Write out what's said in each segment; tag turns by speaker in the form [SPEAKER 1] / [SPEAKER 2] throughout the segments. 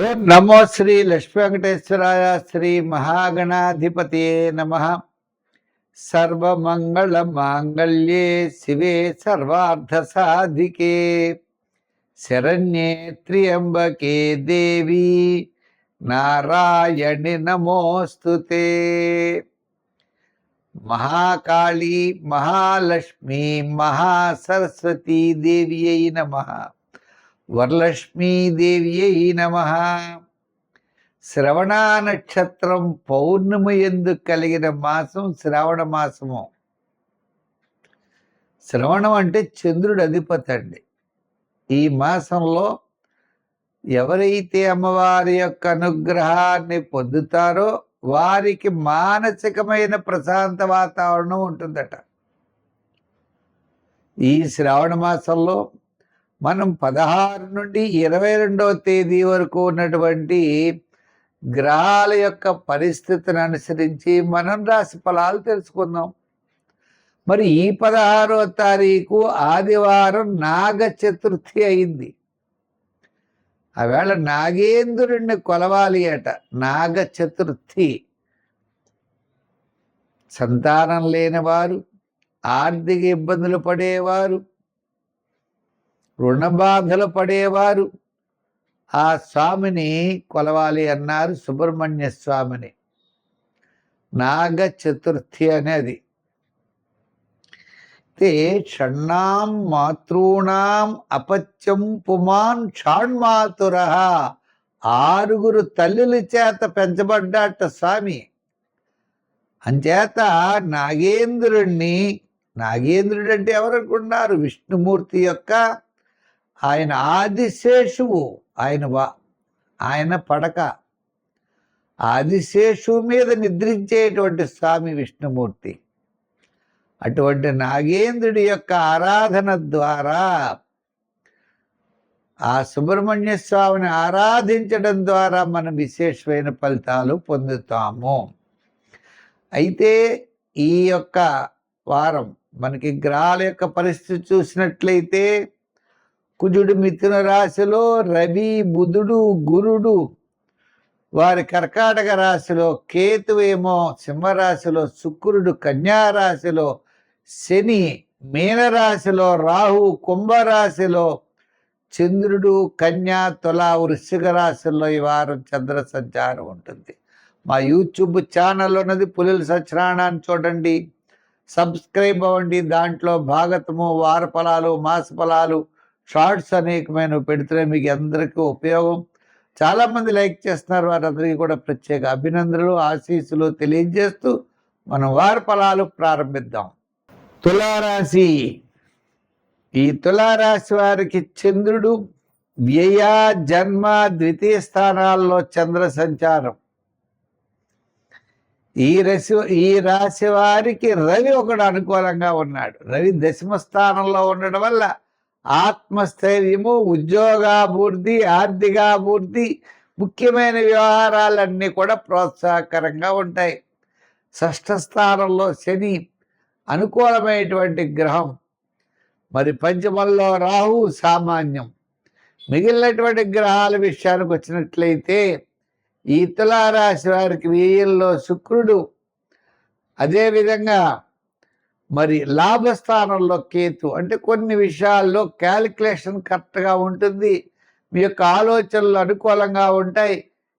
[SPEAKER 1] ఓం నమో శ్రీ లక్ష్మీ వెంకటేశ్వరాయ శ్రీ మహాగణాధిపతియే నమః. సర్వమంగళ మాంగళ్యే శివే సర్వార్థ సాధికే శరణ్యే త్ర్యంబకే దేవి నారాయణి నమోస్తుతే. మహాకాళీ మహాలక్ష్మీ మహాసరస్వతీ దేవ్యై నమః. వరలక్ష్మీదేవ్యై నమః. శ్రవణ నక్షత్రం పౌర్ణమి యందు కలిగిన మాసం శ్రావణ మాసము. శ్రవణం అంటే చంద్రుడి అధిపతి అండి. ఈ మాసంలో ఎవరైతే అమ్మవారి యొక్క అనుగ్రహాన్ని పొందుతారో వారికి మానసికమైన ప్రశాంత వాతావరణం ఉంటుందట. ఈ శ్రావణ మాసంలో మనం 16 నుండి 22వ తేదీ వరకు ఉన్నటువంటి గ్రహాల యొక్క పరిస్థితిని అనుసరించి మనం రాశి ఫలాలు తెలుసుకుందాం. మరి ఈ 16వ తారీఖు ఆదివారం నాగ చతుర్థి అయింది. ఆవేళ నాగేంద్రుడిని కొలవాలి అట. నాగ చతుర్థి. సంతానం లేనివారు, ఆర్థిక ఇబ్బందులు పడేవారు, రుణబాధలు పడేవారు ఆ స్వామిని కొలవాలి అన్నారు. సుబ్రహ్మణ్య స్వామిని. నాగ చతుర్థి అనేది షణ్ణాం మాతృణాం అపత్యం పుమాన్ షాణ్మాతుర. 6 తల్లుల చేత పెంచబడ్డాట స్వామి. అంచేత నాగేంద్రుడు అంటే ఎవరనుకున్నారు? విష్ణుమూర్తి యొక్క ఆయన ఆదిశేషువు. ఆయన పడక ఆదిశేషువు మీద నిద్రించేటువంటి స్వామి విష్ణుమూర్తి. అటువంటి నాగేంద్రుడి యొక్క ఆరాధన ద్వారా, ఆ సుబ్రహ్మణ్య స్వామిని ఆరాధించడం ద్వారా మనం విశేషమైన ఫలితాలు పొందుతాము. అయితే ఈ యొక్క వారం మనకి గ్రహాల యొక్క పరిస్థితి చూసినట్లయితే కుజుడు మిథున రాశిలో, రవి బుధుడు గురుడు వారి కర్కాటక రాశిలో, కేతువేమో సింహరాశిలో, శుక్రుడు కన్యారాశిలో, శని మీనరాశిలో, రాహు కుంభరాశిలో, చంద్రుడు కన్యా తుల వృశ్చిక రాశుల్లో ఈ వారం చంద్ర సంచారం ఉంటుంది. మా యూట్యూబ్ ఛానల్ ఉన్నది పులుల సత్యనారాయణ చూడండి, సబ్స్క్రైబ్ అవ్వండి. దాంట్లో భాగతము, వార ఫలాలు, మాస ఫలాలు, షార్ట్స్ అనేకమైన పెడుతున్నాయి. మీకు అందరికీ ఉపయోగం. చాలామంది లైక్ చేస్తున్నారు. వారందరికీ కూడా ప్రత్యేక అభినందనలు, ఆశీస్సులు తెలియజేస్తూ మనం వార ఫలాలు ప్రారంభిద్దాం. తులారాశి. ఈ తులారాశి వారికి చంద్రుడు వ్యయ, జన్మ, ద్వితీయ స్థానాల్లో చంద్ర సంచారం. ఈ రాశి వారికి రవి ఒకడు అనుకూలంగా ఉన్నాడు. రవి దశమ స్థానంలో ఉండడం వల్ల ఆత్మస్థైర్యము, ఉద్యోగాభివృద్ధి, ఆర్థికాభివృద్ధి, ముఖ్యమైన వ్యవహారాలన్నీ కూడా ప్రోత్సాహకరంగా ఉంటాయి. షష్ఠ స్థానంలో శని అనుకూలమైనటువంటి గ్రహం. మరి పంచమంలో రాహు సామాన్యం. మిగిలినటువంటి గ్రహాల విషయానికి వచ్చినట్లయితే ఈ తులారాశి వారికి వ్యయంలో శుక్రుడు, అదేవిధంగా మరి లాభస్థానంలో కేతు. అంటే కొన్ని విషయాల్లో క్యాలిక్యులేషన్ కరెక్ట్గా ఉంటుంది. మీ యొక్క ఆలోచనలు అనుకూలంగా ఉంటాయి.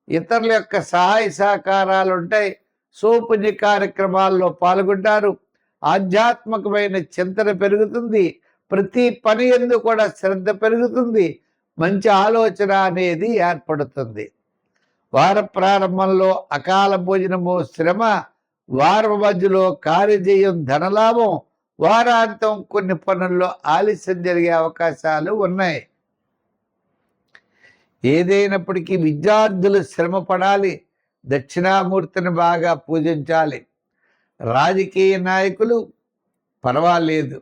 [SPEAKER 1] ఇతరుల యొక్క సహాయ సహకారాలు ఉంటాయి. సోపుణ్య కార్యక్రమాల్లో పాల్గొంటారు. ఆధ్యాత్మికమైన చింతన పెరుగుతుంది. ప్రతి పని యందు కూడా శ్రద్ధ పెరుగుతుంది. మంచి ఆలోచన అనేది ఏర్పడుతుంది. వార ప్రారంభంలో అకాల భోజనము, శ్రమ, వారం మధ్యలో కార్యజయం, ధనలాభం, వారాంతం కొన్ని పనుల్లో ఆలస్యం జరిగే అవకాశాలు ఉన్నాయి. ఏదైనప్పటికీ విద్యార్థులు శ్రమ పడాలి. దక్షిణామూర్తిని బాగా పూజించాలి. రాజకీయ నాయకులు పర్వాలేదు.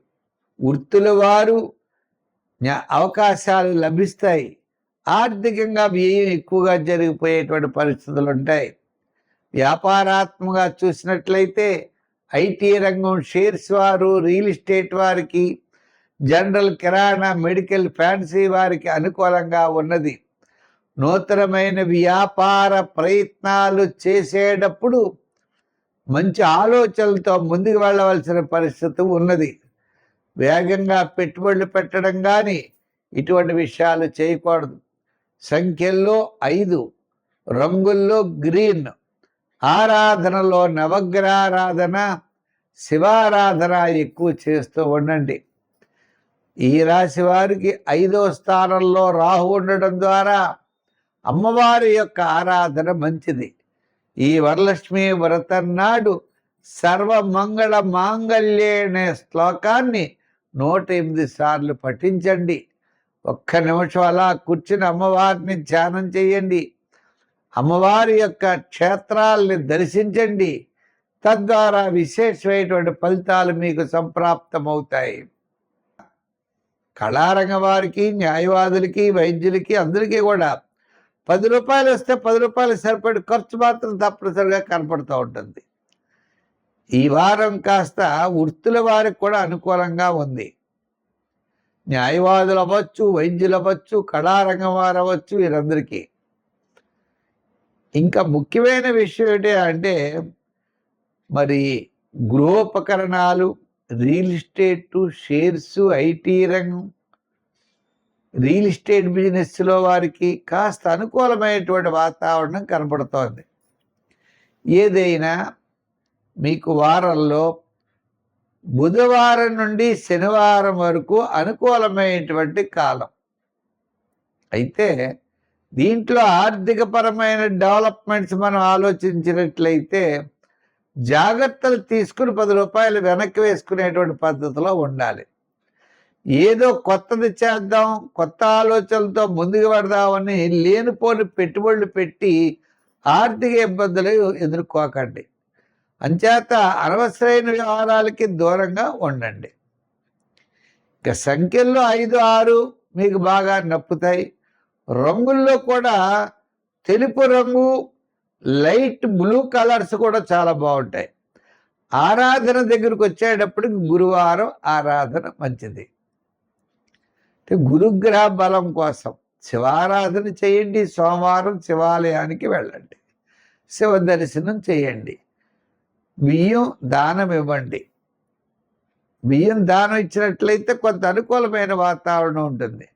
[SPEAKER 1] వృత్తుల వారు అవకాశాలు లభిస్తాయి. ఆర్థికంగా వ్యయం ఎక్కువగా జరిగిపోయేటువంటి పరిస్థితులు ఉంటాయి. వ్యాపారాత్మకంగా చూసినట్లయితే ఐటీ రంగం, షేర్స్ వారు, రియల్ ఎస్టేట్ వారికి, జనరల్ కిరాణా, మెడికల్, ఫ్యాన్సీ వారికి అనుకూలంగా ఉన్నది. నూతనమైన వ్యాపార ప్రయత్నాలు చేసేటప్పుడు మంచి ఆలోచనలతో ముందుకు వెళ్ళవలసిన పరిస్థితి ఉన్నది. వేగంగా పెట్టుబడులు పెట్టడం కానీ ఇటువంటి విషయాలు చేయకూడదు. సంఖ్యల్లో 5, రంగుల్లో గ్రీన్, ఆరాధనలో నవగ్రహారాధన, శివారాధన ఎక్కువ చేస్తూ ఉండండి. ఈ రాశి వారికి 5వ స్థానంలో రాహు ఉండడం ద్వారా అమ్మవారి యొక్క ఆరాధన మంచిది. ఈ వరలక్ష్మి వ్రతం నాడు సర్వమంగళ మాంగళ్యే అనే శ్లోకాన్ని 108 సార్లు పఠించండి. ఒక్క నిమిషం అలా కూర్చుని అమ్మవారిని ధ్యానం చేయండి. అమ్మవారి యొక్క క్షేత్రాలని దర్శించండి. తద్వారా విశేషమైనటువంటి ఫలితాలు మీకు సంప్రాప్తమవుతాయి. కళారంగ వారికి, న్యాయవాదులకి, వైద్యులకి అందరికీ కూడా 10 రూపాయలు వస్తే 10 రూపాయలు సరిపడి ఖర్చు మాత్రం తప్పనిసరిగా కనపడుతూ ఉంటుంది. ఈ వారం కాస్త వృత్తుల వారికి కూడా అనుకూలంగా ఉంది. న్యాయవాదులు అవ్వచ్చు, వైద్యులు అవ్వచ్చు, కళారంగం వారు అవ్వచ్చు, వీరందరికీ. ఇంకా ముఖ్యమైన విషయం ఏంటి అంటే మరి గృహోపకరణాలు, రియల్ ఎస్టేటు, షేర్స్, ఐటీ రంగం, రియల్ ఎస్టేట్ బిజినెస్లో వారికి కాస్త అనుకూలమైనటువంటి వాతావరణం కనపడుతోంది. ఏదైనా మీకు వారంలో బుధవారం నుండి శనివారం వరకు అనుకూలమైనటువంటి కాలం. అయితే దీంట్లో ఆర్థికపరమైన డెవలప్మెంట్స్ మనం ఆలోచించినట్లయితే జాగ్రత్తలు తీసుకుని 10 రూపాయలు వెనక్కి వేసుకునేటువంటి పద్ధతిలో ఉండాలి. ఏదో కొత్తది చేద్దాం, కొత్త ఆలోచనలతో ముందుకు పడదామని లేనిపోని పెట్టుబడులు పెట్టి ఆర్థిక ఇబ్బందులు ఎదుర్కోకండి. అంచేత అనవసరమైన వ్యవహారాలకి దూరంగా ఉండండి. ఇక సంఖ్యల్లో 5, 6 మీకు బాగా నప్పుతాయి. రంగుల్లో కూడా తెలుపు రంగు, లైట్ బ్లూ కలర్స్ కూడా చాలా బాగుంటాయి. ఆరాధన దగ్గరకు వచ్చేటప్పటికి గురువారం ఆరాధన మంచిది. గురుగ్రహ బలం కోసం శివారాధన చేయండి. సోమవారం శివాలయానికి వెళ్ళండి, శివ దర్శనం చేయండి. బియ్యం దానం ఇవ్వండి. బియ్యం దానం ఇచ్చినట్లయితే కొంత అనుకూలమైన వాతావరణం ఉంటుంది.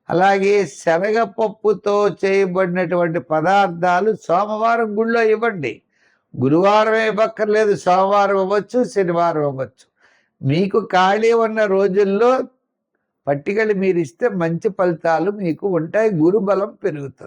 [SPEAKER 1] అలాగే శనగపప్పుతో చేయబడినటువంటి పదార్థాలు సోమవారం గుళ్ళో ఇవ్వండి. గురువారం ఇవ్వక్కర్లేదు, సోమవారం ఇవ్వచ్చు, శనివారం ఇవ్వచ్చు. మీకు ఖాళీ ఉన్న రోజుల్లో పట్టికలు మీరు ఇస్తే మంచి ఫలితాలు మీకు ఉంటాయి. గురుబలం పెరుగుతుంది.